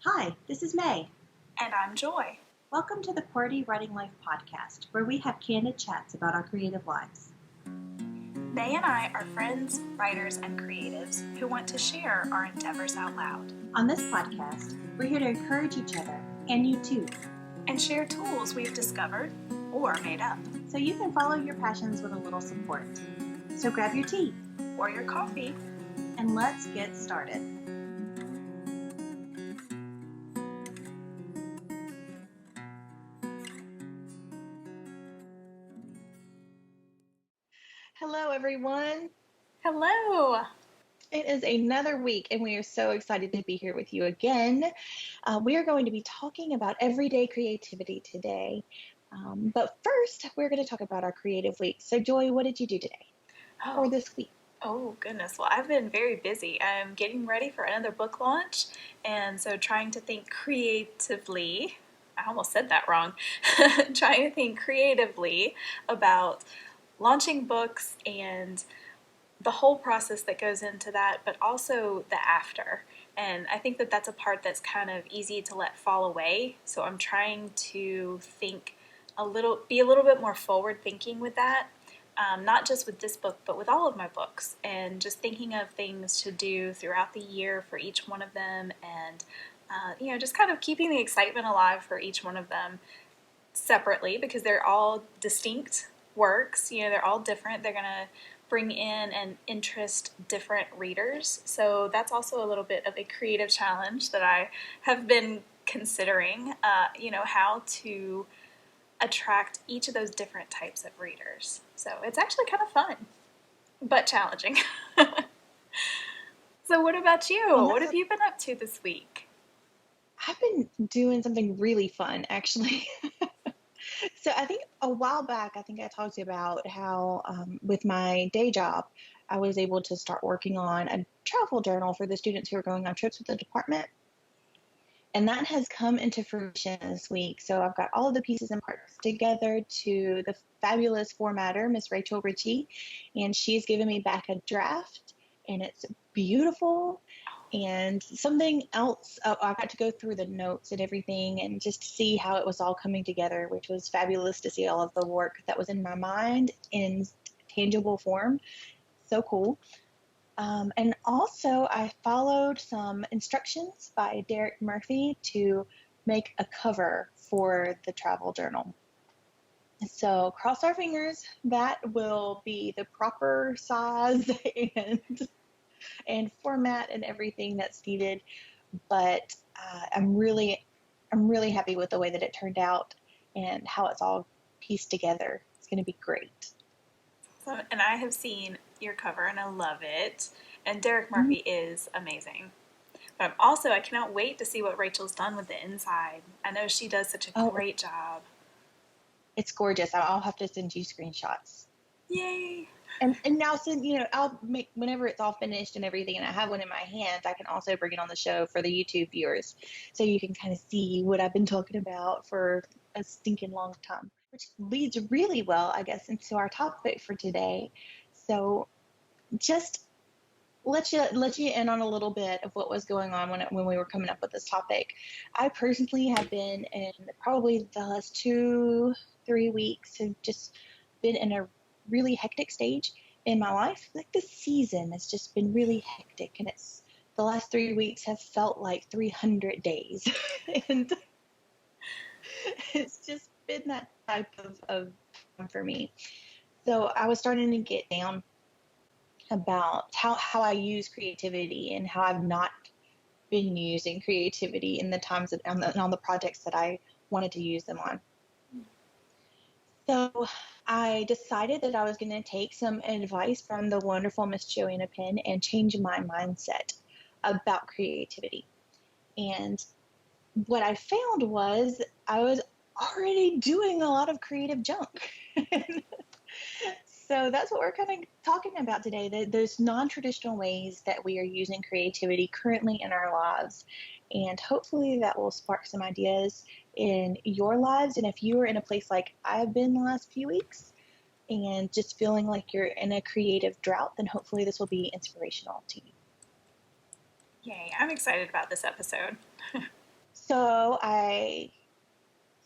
Hi, this is May. And I'm Joy. Welcome to the QWERTY Writing Life podcast, where we have candid chats about our creative lives. May and I are friends, writers, and creatives who want to share our endeavors out loud. On this podcast, we're here to encourage each other, and you too, and share tools we've discovered or made up. So you can follow your passions with a little support. So grab your tea or your coffee, and let's get started. Hello, everyone. Hello. It is another week, and we are so excited to be here with you again. We are going to be talking about everyday creativity today. But first, we're going to talk about our creative week. So, Joy, what did you do today or this week? Oh, goodness. Well, I've been very busy. I'm getting ready for another book launch, and so trying to think creatively. I almost said that wrong. Trying to think creatively about launching books and the whole process that goes into that, but also the after. And I think that that's a part that's kind of easy to let fall away. So I'm trying to be a little bit more forward thinking with that. Not just with this book, but with all of my books, and just thinking of things to do throughout the year for each one of them, and just kind of keeping the excitement alive for each one of them separately, because they're all distinct works. They're all different. They're going to bring in and interest different readers. So that's also a little bit of a creative challenge that I have been considering, how to attract each of those different types of readers. So it's actually kind of fun, but challenging. So what about you? What have you been up to this week? I've been doing something really fun, actually. So I think a while back, I talked about how with my day job, I was able to start working on a travel journal for the students who are going on trips with the department. And that has come into fruition this week. So I've got all of the pieces and parts together to the fabulous formatter, Miss Rachel Ritchie, and she's given me back a draft, and it's beautiful. And something else, I got to go through the notes and everything and just see how it was all coming together, which was fabulous to see all of the work that was in my mind in tangible form. So cool. And also, I followed some instructions by Derek Murphy to make a cover for the travel journal. So cross our fingers, that will be the proper size and format and everything that's needed. But I'm really happy with the way that it turned out and how it's all pieced together. It's going to be great. And I have seen your cover and I love it. And Derek Murphy is amazing. But I cannot wait to see what Rachel's done with the inside. I know she does such a great job. It's gorgeous. I'll have to send you screenshots. Yay! And now, since I'll make, whenever it's all finished and everything, and I have one in my hands, I can also bring it on the show for the YouTube viewers, so you can kind of see what I've been talking about for a stinking long time. Which leads really well, I guess, into our topic for today. So, just let you in on a little bit of what was going on when we were coming up with this topic. I personally have been in probably the last 2-3 weeks have just been in a really hectic stage in my life. Like, this season has just been really hectic, and the last 3 weeks have felt like 300 days. And it's just been that type of time for me. So I was starting to get down about how I use creativity and how I've not been using creativity in the times on the projects that I wanted to use them on. So I decided that I was going to take some advice from the wonderful Miss Joanna Penn and change my mindset about creativity. And what I found was I was already doing a lot of creative junk. So that's what we're kind of talking about today, those non-traditional ways that we are using creativity currently in our lives. And hopefully that will spark some ideas in your lives. And if you are in a place like I've been the last few weeks and just feeling like you're in a creative drought, then hopefully this will be inspirational to you. Yay, I'm excited about this episode. So I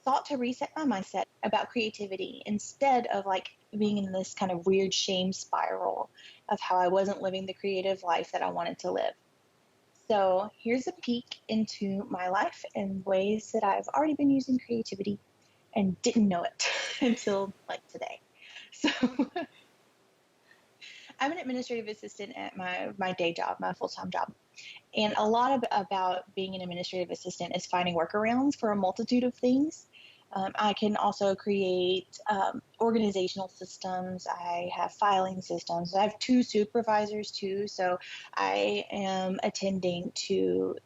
sought to reset my mindset about creativity instead of like being in this kind of weird shame spiral of how I wasn't living the creative life that I wanted to live. So here's a peek into my life and ways that I've already been using creativity and didn't know it until like today. So I'm an administrative assistant at my day job, my full-time job. And a lot about being an administrative assistant is finding workarounds for a multitude of things. I can also create organizational systems. I have filing systems. I have two supervisors too. So I am attending to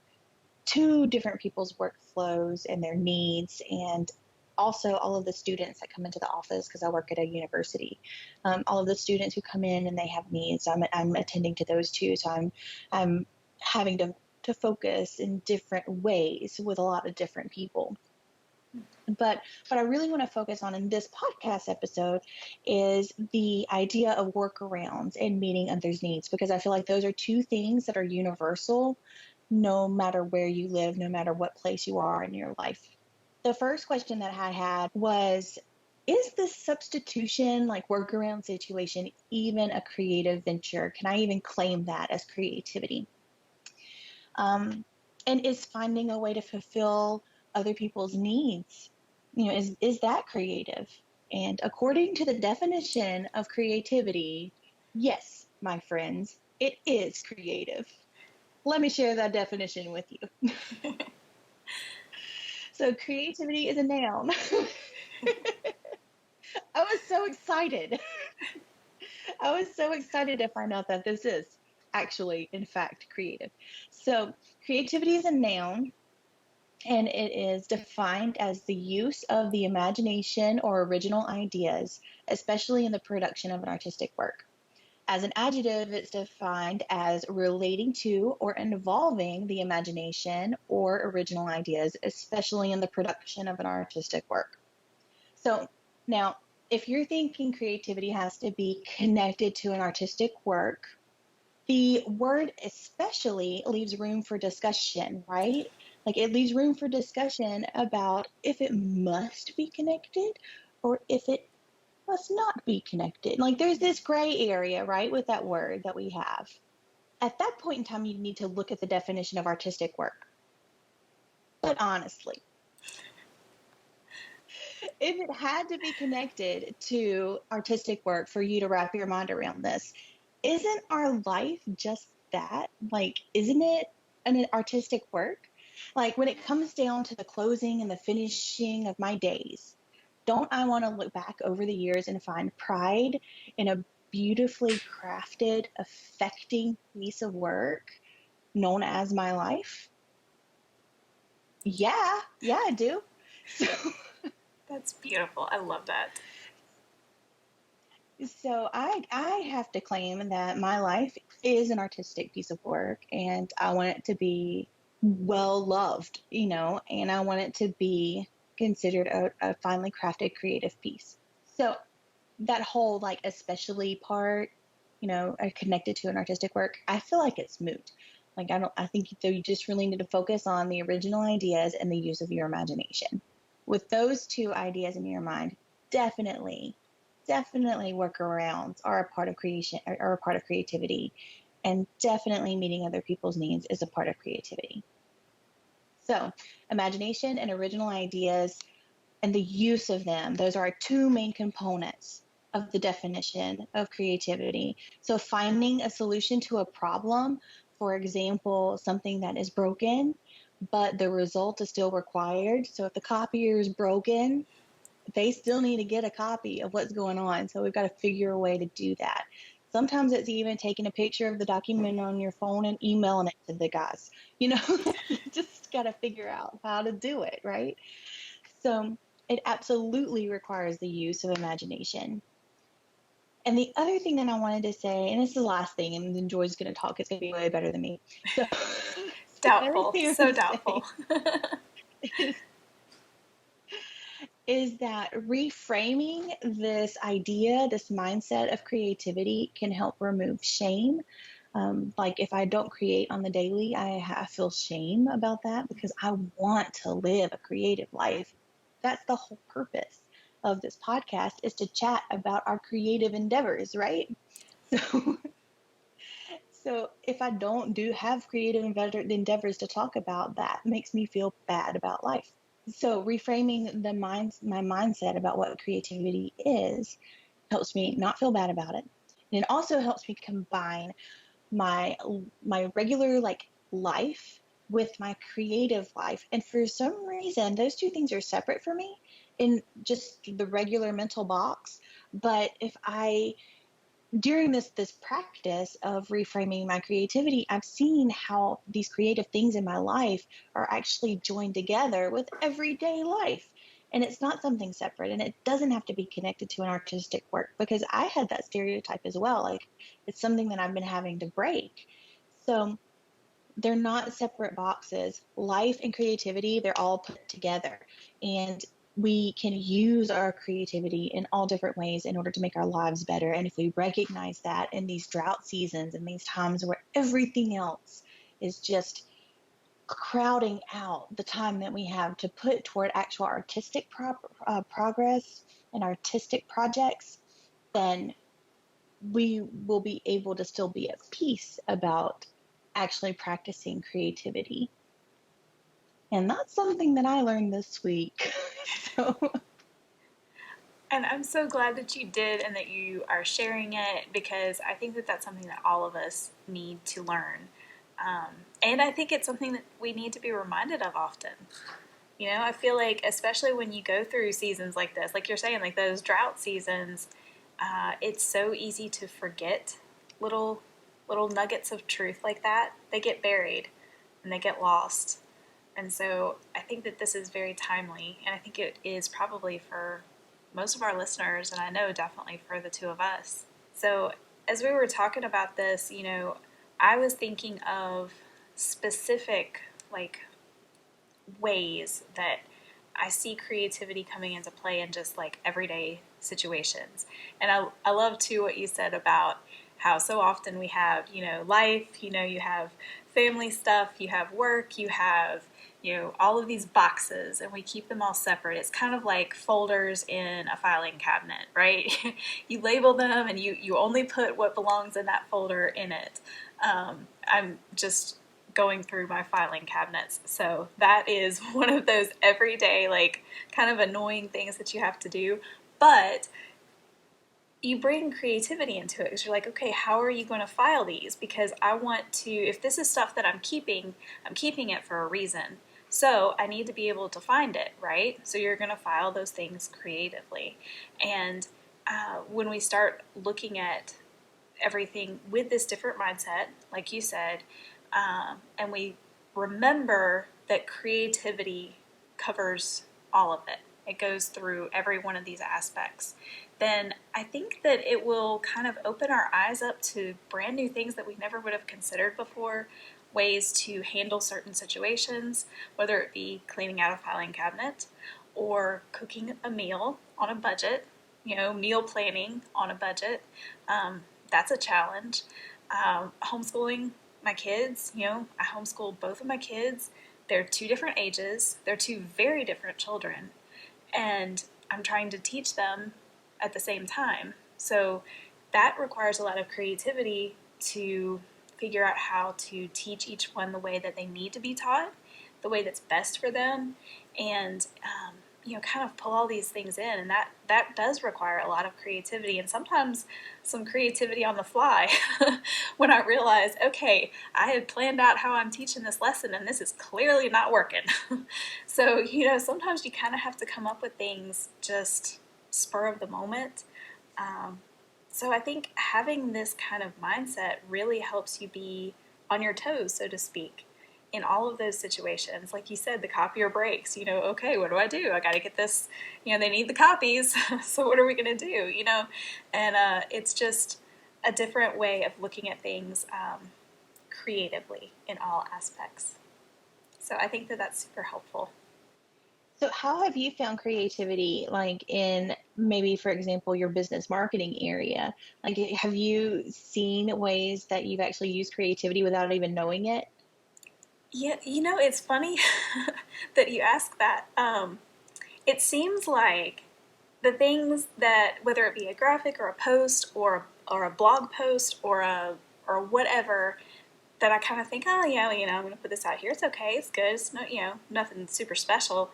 two different people's workflows and their needs, and also all of the students that come into the office because I work at a university. All of the students who come in and they have needs, I'm attending to those too. So I'm having to focus in different ways with a lot of different people. But what I really want to focus on in this podcast episode is the idea of workarounds and meeting others' needs, because I feel like those are two things that are universal no matter where you live, no matter what place you are in your life. The first question that I had was, is this substitution, like workaround situation, even a creative venture? Can I even claim that as creativity? And is finding a way to fulfill other people's needs, is that creative? And according to the definition of creativity, yes, my friends, it is creative. Let me share that definition with you. So creativity is a noun. I was so excited. I was so excited to find out that this is actually, in fact, creative. So creativity is a noun, and it is defined as the use of the imagination or original ideas, especially in the production of an artistic work. As an adjective, it's defined as relating to or involving the imagination or original ideas, especially in the production of an artistic work. So now, if you're thinking creativity has to be connected to an artistic work, the word especially leaves room for discussion, right? Like it leaves room for discussion about if it must be connected or if it must not be connected. Like there's this gray area, right, with that word that we have. At that point in time, you need to look at the definition of artistic work. But honestly, if it had to be connected to artistic work for you to wrap your mind around this, isn't our life just that? Like, isn't it an artistic work? Like, when it comes down to the closing and the finishing of my days, don't I want to look back over the years and find pride in a beautifully crafted, affecting piece of work known as my life? Yeah, I do. So, That's beautiful. I love that. I have to claim that my life is an artistic piece of work, and I want it to be well loved, and I want it to be considered a finely crafted creative piece. So that whole like especially part, connected to an artistic work, I feel like it's moot. Like I think you just really need to focus on the original ideas and the use of your imagination. With those two ideas in your mind, definitely, definitely workarounds are a part of creation, are a part of creativity, and definitely meeting other people's needs is a part of creativity. So imagination and original ideas and the use of them, those are our two main components of the definition of creativity. So finding a solution to a problem, for example, something that is broken, but the result is still required. So if the copier is broken, they still need to get a copy of what's going on. So we've got to figure a way to do that. Sometimes it's even taking a picture of the document on your phone and emailing it to the guys. You just got to figure out how to do it, right? So it absolutely requires the use of imagination. And the other thing that I wanted to say, and this is the last thing, and then Joy's going to talk, it's going to be way better than me. So, the other Doubtful. thing I So want to say doubtful. is, is that reframing this idea, this mindset of creativity can help remove shame Like if I don't create on the daily, I feel shame about that because I want to live a creative life. That's the whole purpose of this podcast, is to chat about our creative endeavors, right? So, so if I don't do have creative endeavors to talk about, that makes me feel bad about life. So reframing my mindset about what creativity is helps me not feel bad about it. And it also helps me combine my my regular like life with my creative life. And for some reason, those two things are separate for me in just the regular mental box. But if I during this practice of reframing my creativity, I've seen how these creative things in my life are actually joined together with everyday life. And it's not something separate, and it doesn't have to be connected to an artistic work, because I had that stereotype as well. Like, it's something that I've been having to break. So they're not separate boxes. Life and creativity, they're all put together. And we can use our creativity in all different ways in order to make our lives better. And if we recognize that in these drought seasons and these times where everything else is just crowding out the time that we have to put toward actual artistic progress and artistic projects, then we will be able to still be at peace about actually practicing creativity. And that's something that I learned this week. So, And I'm so glad that you did and that you are sharing it, because I think that that's something that all of us need to learn. And I think it's something that we need to be reminded of often. You know, I feel like, especially when you go through seasons like this, like you're saying, like those drought seasons, it's so easy to forget little little nuggets of truth like that. They get buried and they get lost. And so I think that this is very timely, and I think it is probably for most of our listeners, and I know definitely for the two of us. So as we were talking about this, you know, I was thinking of specific, like, ways that I see creativity coming into play in just like everyday situations. And I love too what you said about how so often we have, you know, life, you know, you have family stuff, you have work, you have, you know, all of these boxes, and we keep them all separate. It's kind of like folders in a filing cabinet, right? You label them and you only put what belongs in that folder in it. I'm just going through my filing cabinets. So that is one of those everyday, like, kind of annoying things that you have to do. But you bring creativity into it, because you're like, okay, how are you going to file these? Because I want to, if this is stuff that I'm keeping it for a reason. So I need to be able to find it, right? So you're going to file those things creatively. And when we start looking at everything with this different mindset, like you said, and we remember that creativity covers all of it, it goes through every one of these aspects, then I think that it will kind of open our eyes up to brand new things that we never would have considered before, ways to handle certain situations, whether it be cleaning out a filing cabinet or cooking a meal on a budget, you know, meal planning on a budget. That's a challenge. Homeschooling my kids, you know, I homeschool both of my kids. They're two different ages, they're two very different children, and I'm trying to teach them at the same time. So that requires a lot of creativity to figure out how to teach each one the way that they need to be taught, the way that's best for them, and you know, kind of pull all these things in. And that does require a lot of creativity, and sometimes some creativity on the fly. When I realize, okay, I had planned out how I'm teaching this lesson and this is clearly not working. So, you know, sometimes you kind of have to come up with things just spur of the moment. Um, so I think having this kind of mindset really helps you be on your toes, so to speak, in all of those situations. Like you said, the copier breaks, you know, okay, what do? I got to get this, you know, they need the copies. So what are we going to do, you know? And it's just a different way of looking at things creatively in all aspects. So I think that that's super helpful. So how have you found creativity, like in maybe, for example, your business marketing area? Like, have you seen ways that you've actually used creativity without even knowing it? Yeah, it's funny that you ask that. It seems like the things that, whether it be a graphic or a post or a blog post or whatever, that I kind of think, oh yeah, I'm going to put this out here. It's okay. It's good. It's no, nothing super special.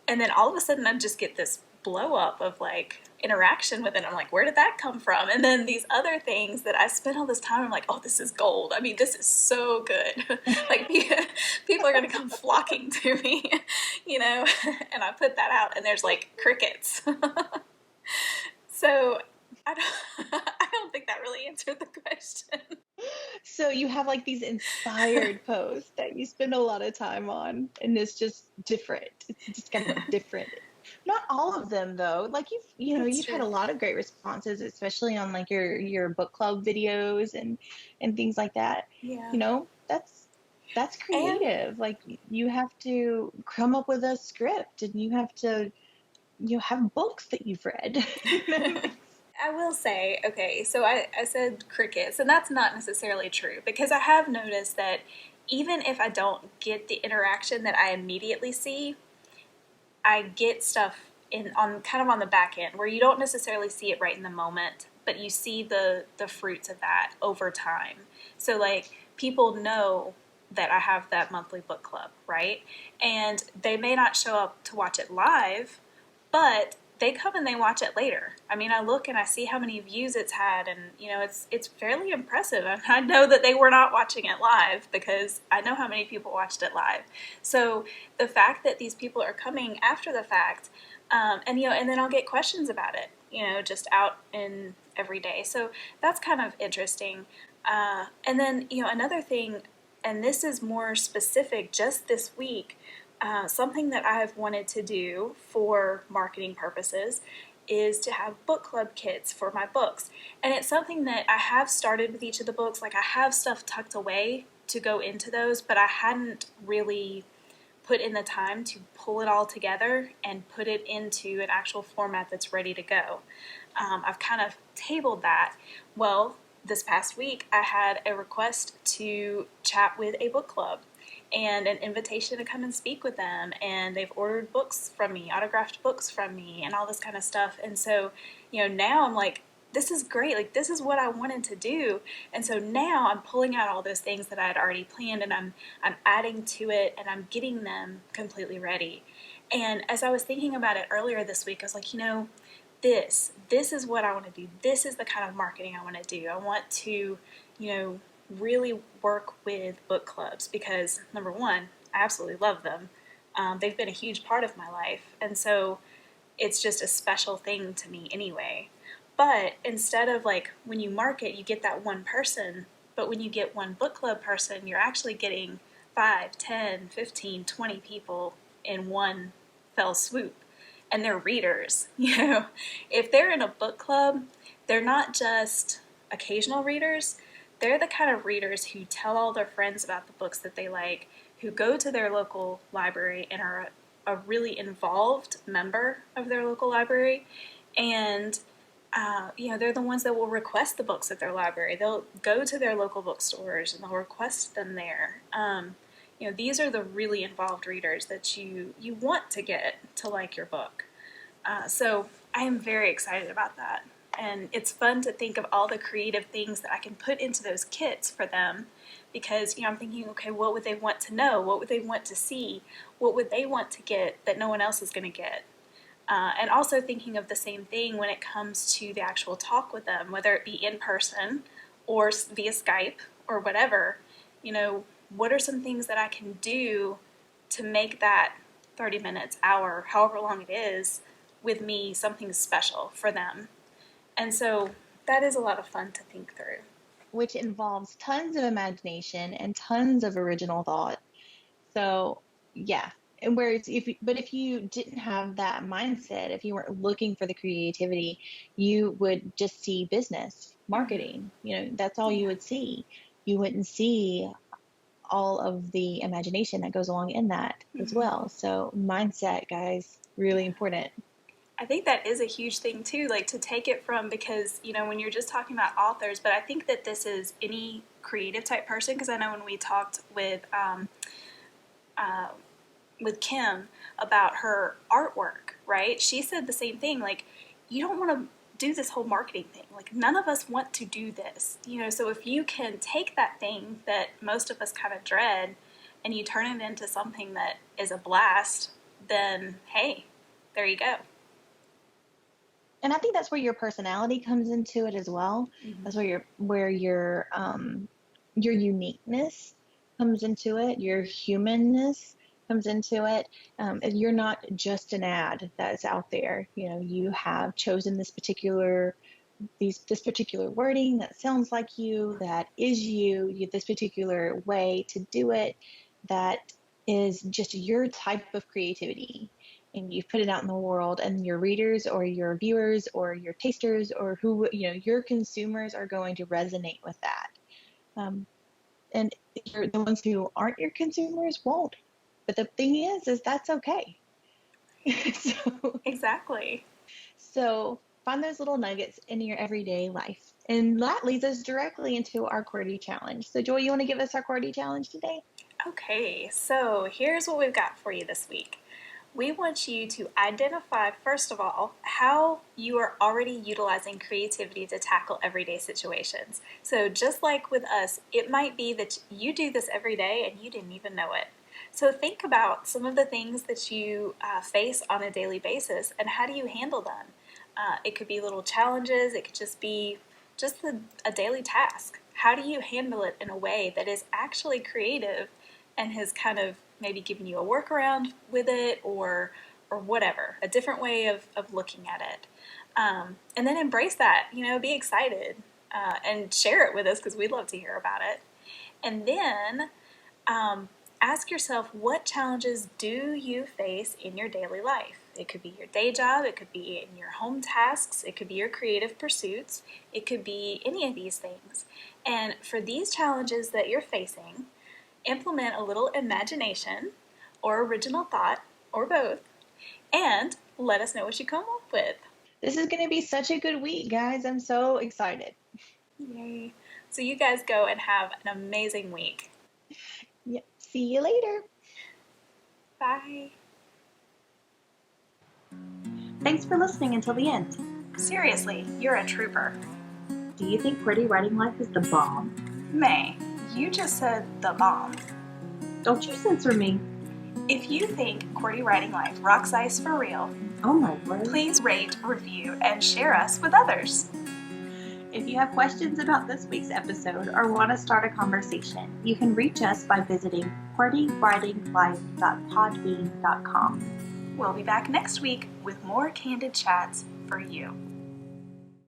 And then all of a sudden, I just get this blow up of like interaction with it. I'm like, where did that come from? And then these other things that I spent all this time, I'm like, oh, this is gold. I mean, this is so good. Like people are going to come flocking to me, and I put that out and there's like crickets. So I don't, I don't think that really answered the question. So you have like these inspired posts that you spend a lot of time on, and it's just different. It's just kind of different. Not all of them though. Like That's you've had true. a lot of great responses, especially on like your book club videos and things like that. Yeah. That's And creative. Like you have to come up with a script, and you have to have books that you've read. You know? I will say, okay, so I said crickets, and that's not necessarily true because I have noticed that even if I don't get the interaction that I immediately see, I get stuff in on kind of on the back end where you don't necessarily see it right in the moment, but you see the fruits of that over time. So like people know that I have that monthly book club, right? And they may not show up to watch it live, but they come and they watch it later. I mean, I look and I see how many views it's had, and it's fairly impressive. And I know that they were not watching it live because I know how many people watched it live. So the fact that these people are coming after the fact, and then I'll get questions about it, just out in every day. So that's kind of interesting. And then another thing, and this is more specific, just this week. Something that I've wanted to do for marketing purposes is to have book club kits for my books. And it's something that I have started with each of the books. Like I have stuff tucked away to go into those, but I hadn't really put in the time to pull it all together and put it into an actual format that's ready to go. I've kind of tabled that. Well, this past week I had a request to chat with a book club and an invitation to come and speak with them, and they've ordered books from me, autographed books from me, and all this kind of stuff. And so now I'm like, this is great, like this is what I wanted to do. And so now I'm pulling out all those things that I had already planned, and I'm adding to it, and I'm getting them completely ready. And as I was thinking about it earlier this week, I was like, this is what I want to do. This is the kind of marketing I want to do. I want to, really work with book clubs because number one, I absolutely love them. They've been a huge part of my life, and so it's just a special thing to me anyway. But instead of like when you market, you get that one person, but when you get one book club person, you're actually getting 5, 10, 15, 20 people in one fell swoop. And they're readers. If they're in a book club, they're not just occasional readers. They're the kind of readers who tell all their friends about the books that they like, who go to their local library and are a really involved member of their local library. And they're the ones that will request the books at their library. They'll go to their local bookstores and they'll request them there. These are the really involved readers that you want to get to like your book. So I am very excited about that. And it's fun to think of all the creative things that I can put into those kits for them because, I'm thinking, okay, what would they want to know? What would they want to see? What would they want to get that no one else is going to get? And also thinking of the same thing when it comes to the actual talk with them, whether it be in person or via Skype or whatever. What are some things that I can do to make that 30 minutes, hour, however long it is, with me something special for them? And so that is a lot of fun to think through. Which involves tons of imagination and tons of original thought. So, yeah. And whereas if you didn't have that mindset, if you weren't looking for the creativity, you would just see business, Mm-hmm. marketing. That's all you Yeah. would see. You wouldn't see all of the imagination that goes along in that as well. So mindset, guys, really important. I think that is a huge thing too, like to take it from, because, when you're just talking about authors, but I think that this is any creative type person, because I know when we talked with Kim about her artwork, right? She said the same thing, like, you don't want to do this whole marketing thing. Like, none of us want to do this, so if you can take that thing that most of us kind of dread and you turn it into something that is a blast, then hey, there you go. And I think that's where your personality comes into it as well. That's where your uniqueness comes into it. Your humanness comes into it. You're not just an ad that's out there. You have chosen this particular wording that sounds like you, that is you, this particular way to do it, that is just your type of creativity. And you've put it out in the world, and your readers or your viewers or your tasters or your consumers are going to resonate with that. And the ones who aren't your consumers won't. But the thing is that's okay. Exactly. So find those little nuggets in your everyday life. And that leads us directly into our QWERTY challenge. So Joy, you want to give us our QWERTY challenge today? Okay, so here's what we've got for you this week. We want you to identify, first of all, how you are already utilizing creativity to tackle everyday situations. So just like with us, it might be that you do this every day and you didn't even know it. So think about some of the things that you face on a daily basis, and how do you handle them? It could be little challenges, it could just be a daily task. How do you handle it in a way that is actually creative and has kind of maybe given you a workaround with it, or whatever, a different way of looking at it? And then embrace that, be excited and share it with us, because we'd love to hear about it. And then ask yourself, what challenges do you face in your daily life? It could be your day job, it could be in your home tasks, it could be your creative pursuits, it could be any of these things. And for these challenges that you're facing, implement a little imagination or original thought, or both, and let us know what you come up with. This is going to be such a good week, guys. I'm so excited. Yay. So you guys go and have an amazing week. Yep. See you later. Bye. Thanks for listening until the end. Seriously, you're a trooper. Do you think QWERTY Writing Life is the bomb? May, you just said the bomb. Don't you censor me. If you think QWERTY Writing Life rocks ice for real, oh my word, please rate, review, and share us with others. If you have questions about this week's episode or want to start a conversation, you can reach us by visiting QWERTYWritingLife.podbean.com. We'll be back next week with more candid chats for you.